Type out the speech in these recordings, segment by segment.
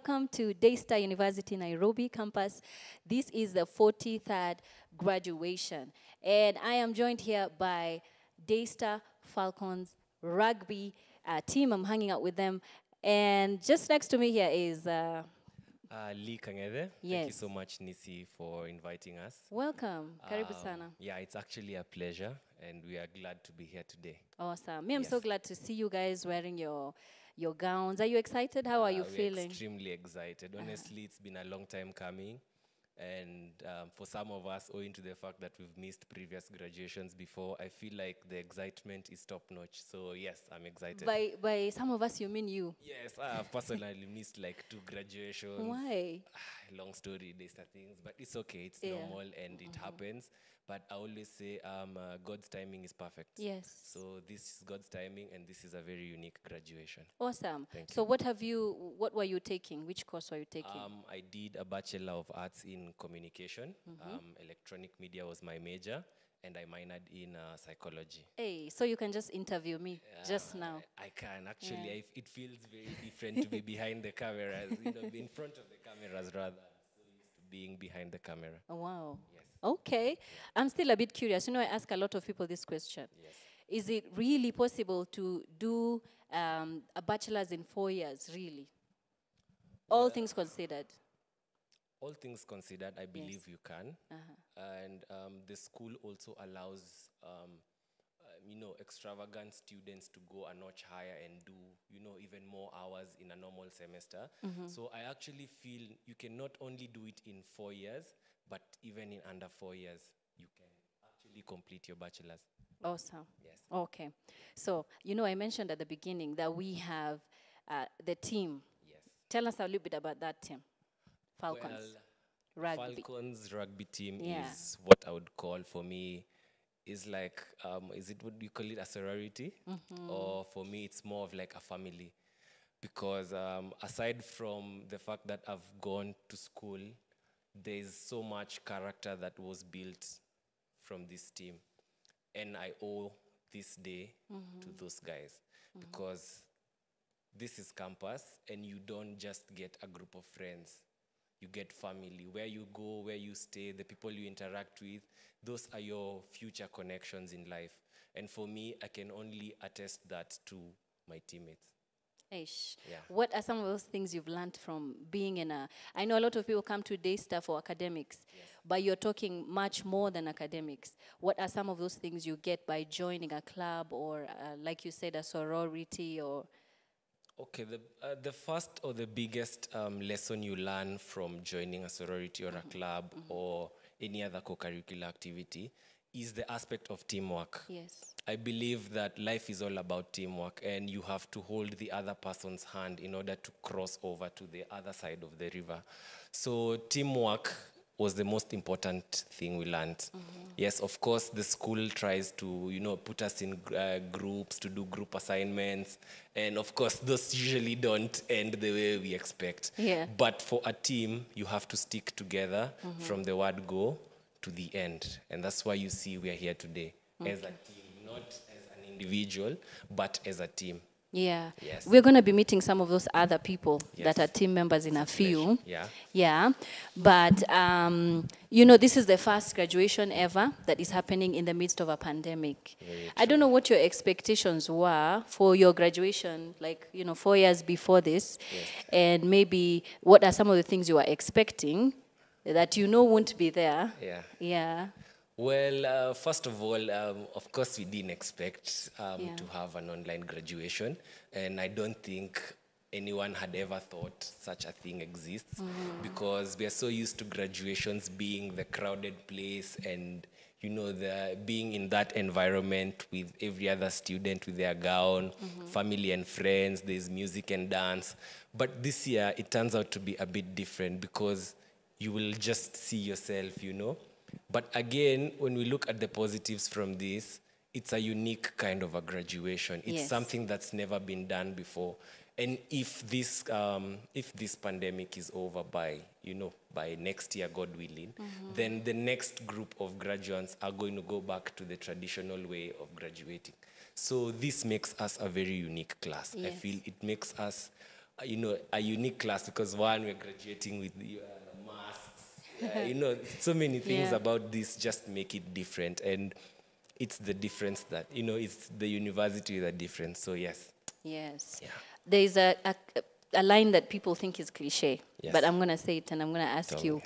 Welcome to Daystar University Nairobi campus. This is the 43rd graduation, and I am joined here by Daystar Falcons Rugby team. I'm hanging out with them, and just next to me here is Lee Kangede, thank you yes. so much, Nisi, for inviting us. Welcome, karibu sana. Yeah, it's actually a pleasure, and we are glad to be here today. Awesome. Me, I'm Yes. so glad to see you guys wearing your gowns. Are you excited? How are you We're feeling? extremely excited. Honestly, it's been a long time coming, and for some of us, owing to the fact that we've missed previous graduations before, I feel like the excitement is top-notch. So yes, I'm excited. By some of us, you mean you? Yes, I've personally missed like 2 graduations. Why? Long story, Daystar things, but it's okay. It's Yeah. normal and it happens. But I always say God's timing is perfect. Yes. So this is God's timing, and this is a very unique graduation. Awesome. Thank So what were you taking? Which course were you taking? I did a Bachelor of Arts in Communication. Electronic media was my major, and I minored in psychology. Hey, so you can just interview me just now. I can actually. Yeah. It feels very different to be behind the cameras, be in front of the cameras rather. I'm so used to being behind the camera. Oh, wow. Yes. Okay. I'm still a bit curious. I ask a lot of people this question. Yes. Is it really possible to do a bachelor's in 4 years, really? All things considered. All things considered, I believe you can. And the school also allows, extravagant students to go a notch higher and do, even more hours in a normal semester. So I actually feel you can not only do it in 4 years, but even in under 4 years, you can actually complete your bachelor's. Awesome. Yes. Okay. So, I mentioned at the beginning that we have the team. Yes. Tell us a little bit about that team. Falcons Rugby. Falcons Rugby team Yeah. is what I would call for me is like, is it what do you call it, a sorority? Or for me, it's more of like a family. Because aside from the fact that I've gone to school, there's so much character that was built from this team. And I owe this day to those guys. Because this is campus, and you don't just get a group of friends. You get family. Where you go, where you stay, the people you interact with, those are your future connections in life. And for me, I can only attest that to my teammates. Ish. Yeah. What are some of those things you've learned from being in a... I know a lot of people come to Daystar for academics, but you're talking much more than academics. What are some of those things you get by joining a club or, like you said, a sorority or... Okay, the first or the biggest lesson you learn from joining a sorority or a club or any other co-curricular activity is the aspect of teamwork. Yes. I believe that life is all about teamwork, and you have to hold the other person's hand in order to cross over to the other side of the river. So teamwork was the most important thing we learned. Yes, of course, the school tries to, put us in groups to do group assignments. And of course, those usually don't end the way we expect. Yeah. But for a team, you have to stick together from the word go to the end. And that's why you see we are here today as a team, not as an individual, but as a team. Yeah. Yes. We're going to be meeting some of those other people Yes. that are team members in a few. Yeah. Yeah. But, this is the first graduation ever that is happening in the midst of a pandemic. Very I don't know what your expectations were for your graduation, 4 years before this. Yes. And maybe what are some of the things you are expecting that won't be there. Yeah. Yeah. Well, first of all, of course, we didn't expect to have an online graduation. And I don't think anyone had ever thought such a thing exists because we are so used to graduations being the crowded place and, being in that environment with every other student with their gown, family and friends, there's music and dance. But this year, it turns out to be a bit different because you will just see yourself, But again, when we look at the positives from this, it's a unique kind of a graduation. It's Yes. something that's never been done before. And if this pandemic is over by next year, God willing, then the next group of graduates are going to go back to the traditional way of graduating. So this makes us a very unique class. Yes. I feel it makes us a unique class because one, we're graduating with the masks. So many things Yeah. about this just make it different, and it's the difference that it's the university that difference. So yes. Yes. Yeah. There is a line that people think is cliche, Yes. but I'm going to say it and I'm going to ask Tell you. me.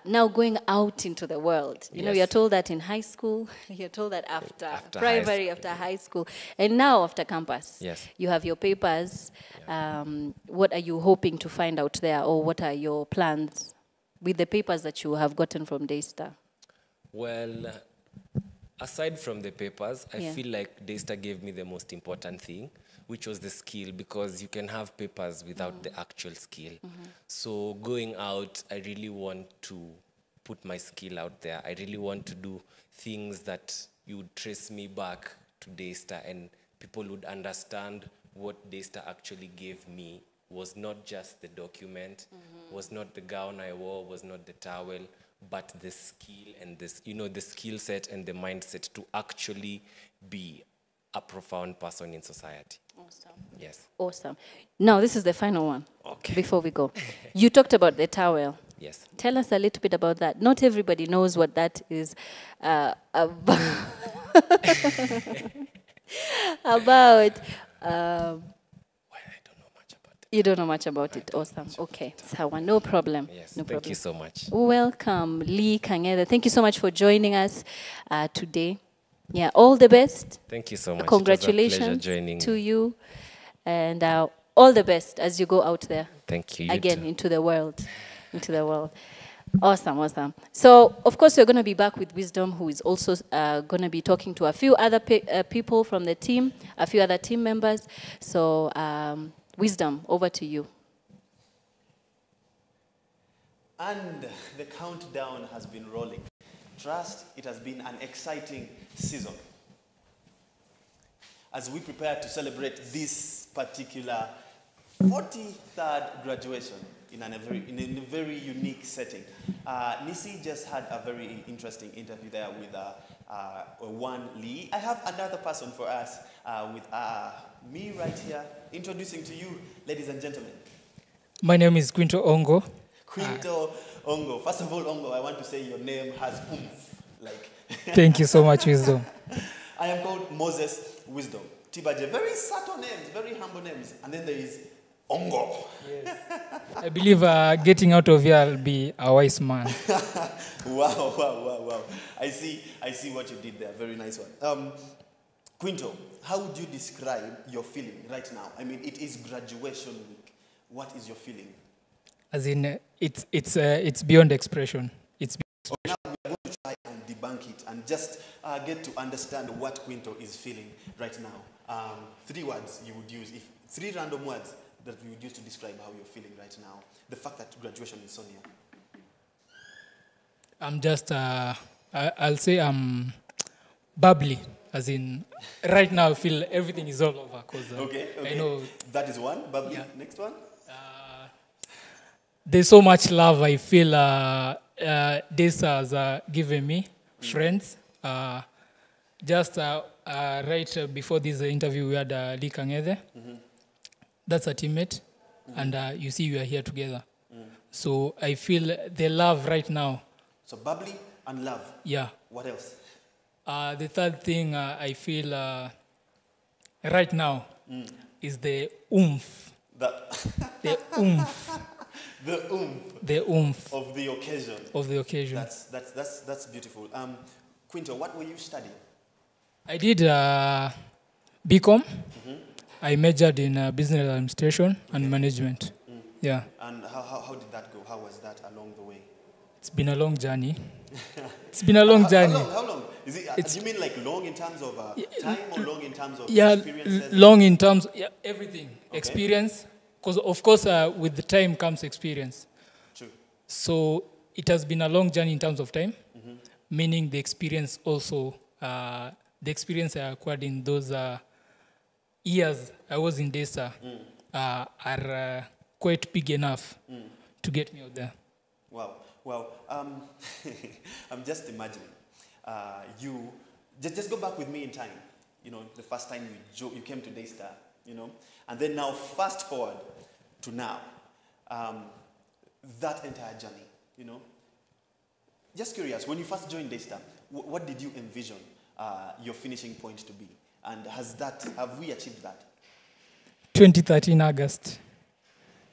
Now going out into the world, Yes. you're told that in high school, you're told that after After high primary, school. after high school, and now after campus. Yes. You have your papers. What are you hoping to find out there, or what are your plans with the papers that you have gotten from Daystar? Well, aside from the papers, I Yeah. feel like Daystar gave me the most important thing, which was the skill, because you can have papers without the actual skill. So going out, I really want to put my skill out there. I really want to do things that you would trace me back to Daystar, and people would understand what Daystar actually gave me was not just the document, was not the gown I wore, was not the towel, but the skill and this, the skill set and the mindset to actually be a profound person in society. Awesome. Yes. Awesome. Now, this is the final one. Okay. Before we go, you talked about the towel. Yes. Tell us a little bit about that. Not everybody knows what that is about. About. Well, I don't know much about it. You don't know much about it. Awesome. Okay. Sawa, no problem. Yes. No Thank problem. you so much. Welcome, Lee Kangeda. Thank you so much for joining us today. Yeah, all the best. Thank you so much. Congratulations It was a pleasure joining to me. you. And all the best as you go out there. Thank you. You Again, too. into the world. Into the world. Awesome, awesome. So, of course, we're going to be back with Wisdom, who is also going to be talking to a few other people from the team, a few other team members. So, Wisdom, over to you. And the countdown has been rolling. Trust, it has been an exciting season. As we prepare to celebrate this particular 43rd graduation in a very unique setting. Nisi just had a very interesting interview there with one Lee. I have another person for us with me right here, introducing to you, ladies and gentlemen. My name is Quinto Ongo. Quinto Ongo. First of all, Ongo, I want to say your name has oomph. Like. Thank you so much, Wisdom. I am called Moses Wisdom. Tibaje, very subtle names, very humble names. And then there is Ongo. Yes. I believe getting out of here, I'll be a wise man. Wow. I see what you did there. Very nice one. Quinto, how would you describe your feeling right now? I mean, it is graduation week. What is your feeling? As in, it's beyond expression. Now we are going to try and debunk it and just get to understand what Quinto is feeling right now. 3 words you would use, 3 random words that you would use to describe how you're feeling right now. The fact that graduation is so near. I'm just, I'll say I'm bubbly. As in, right now I feel everything is all over. Cause, Okay. I know that is one. Bubbly. Yeah. Next one. there's so much love I feel this has given me, friends. Just right before this interview, we had Lee Kangede. That's a teammate. And you see we are here together. So I feel the love right now. So bubbly and love. Yeah. What else? The third thing I feel right now is the oomph. That The oomph. the The oomph of the occasion. of the occasion. That's beautiful. Quinto, what were you studying? I did BCom. I majored in business administration and management. Yeah. And how did that go? How was that along the way? It's been a long journey. It's been a long journey. How long? Is it? Do you mean like long in terms of time or long in terms of Yeah, experiences? long in terms, everything. Okay. Experience, because of course with the time comes experience. True. So it has been a long journey in terms of time, meaning the experience also, the experience I acquired in those years I was in Daystar are quite big enough to get me out there. Wow. I'm just imagining you. Just go back with me in time. You know, the first time you came to Daystar. You know, and then now fast forward to now, that entire journey, you know. Just curious, when you first joined Daystar, what did you envision your finishing point to be? And have we achieved that? 2013 August,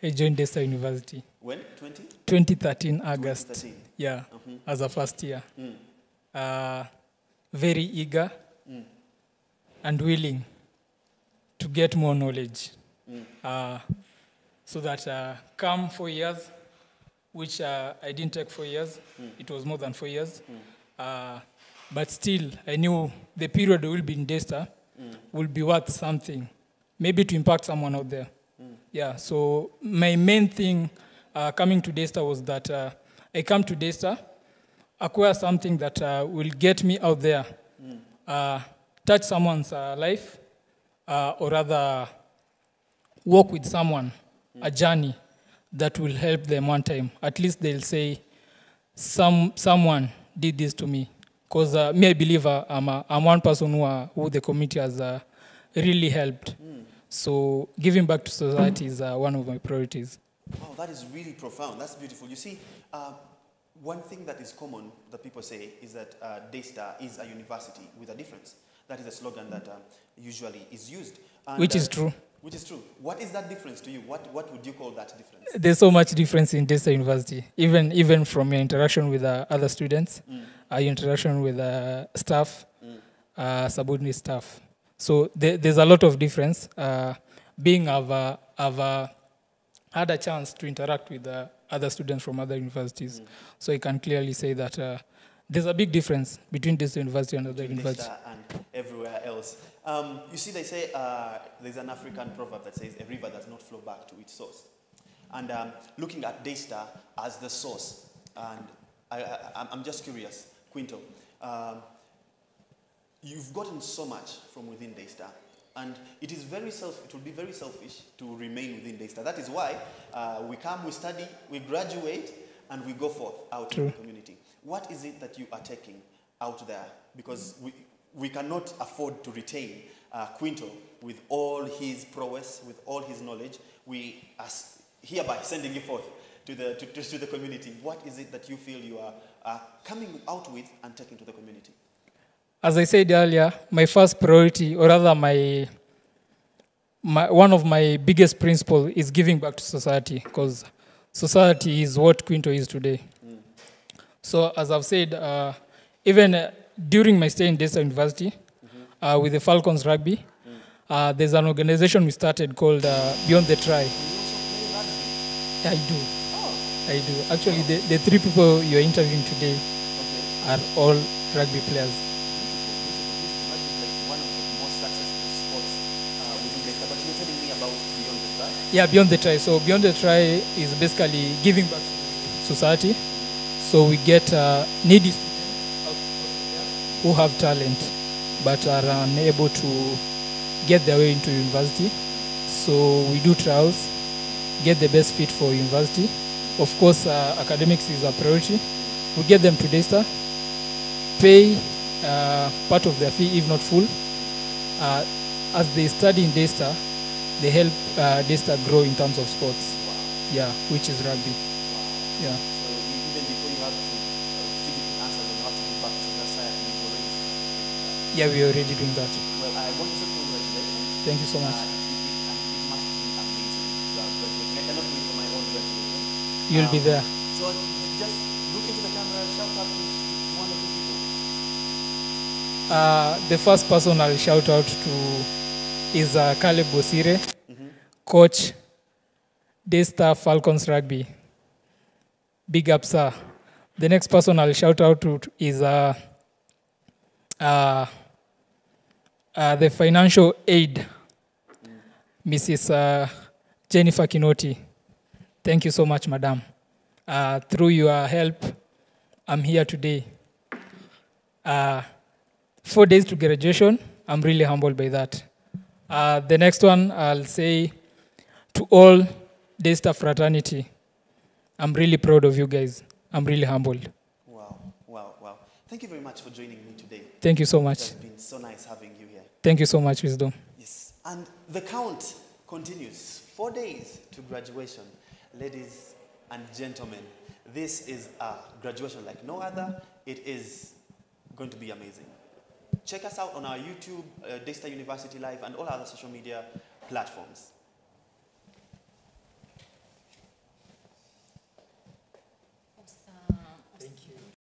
I joined Daystar University. When? 2013 August. 2013. Yeah, as a first year. Very eager and willing to get more knowledge. So that come 4 years, which I didn't take 4 years. It was more than 4 years. But still, I knew the period I will be in Daystar will be worth something, maybe to impact someone out there. Yeah, so my main thing coming to Daystar was that I come to Daystar, acquire something that will get me out there, touch someone's life, or rather walk with someone, a journey that will help them one time. At least they'll say, someone did this to me. Because me, I believe I'm one person who the community has really helped. So giving back to society is one of my priorities. Wow, that is really profound. That's beautiful. You see, one thing that is common that people say is that Daystar is a university with a difference. That is a slogan that usually is used. And, which is true. Which is true. What is that difference to you? What would you call that difference? There's so much difference in Daystar University, even from your interaction with other students, your interaction with staff, subordinate staff. So there's a lot of difference. Being I've had a chance to interact with other students from other universities, so I can clearly say that there's a big difference between this university and other universities. And everywhere else. You see, they say there's an African proverb that says a river does not flow back to its source. And looking at Daystar as the source, and I'm just curious, Quinto, you've gotten so much from within Daystar, and it will be very selfish to remain within Daystar. That is why we come, we study, we graduate, and we go forth out in the community. What is it that you are taking out there? Because we cannot afford to retain Quinto with all his prowess, with all his knowledge. We are hereby sending you forth to the community. What is it that you feel you are coming out with and taking to the community? As I said earlier, my first priority, or rather one of my biggest principles is giving back to society, because society is what Quinto is today. So as I've said, even during my stay in Daystar University, with the Falcons Rugby, there's an organization we started called Beyond the Try. I do. I do. Actually, the three people you're interviewing today are all rugby players. Rugby is like one of the most successful sports within Daystar. But you're telling me about Beyond the Try? Yeah, Beyond the Try. So Beyond the Try is basically giving back to society. So we get needy students who have talent but are unable to get their way into university. So we do trials, get the best fit for university. Of course, academics is a priority. We get them to Daystar, pay part of their fee, if not full. As they study in Daystar, they help Daystar grow in terms of sports. Yeah, which is rugby. Yeah. So even before you have to physically answer them, you have to give back to society. You've already. Yeah, we're already doing that. Well, I want to say congratulations. Thank you so much. It must be amazing. I cannot wait for my own graduation. You'll be there. So just look into the camera, shout out to one or two people. The first person I'll shout out to is Caleb Bosire, coach, Daystar Falcons Rugby. Big up, sir. The next person I'll shout out to is the financial aid, Mrs. Jennifer Kinoti. Thank you so much, madam. Through your help, I'm here today. 4 days to graduation, I'm really humbled by that. The next one, I'll say to all Daystar fraternity, I'm really proud of you guys. I'm really humbled. Wow, wow, wow. Thank you very much for joining me today. Thank you so much. It's been so nice having you here. Thank you so much, Wisdom. Yes. And the count continues. 4 days to graduation. Ladies and gentlemen, this is a graduation like no other. It is going to be amazing. Check us out on our YouTube, Daystar University Live, and all other social media platforms.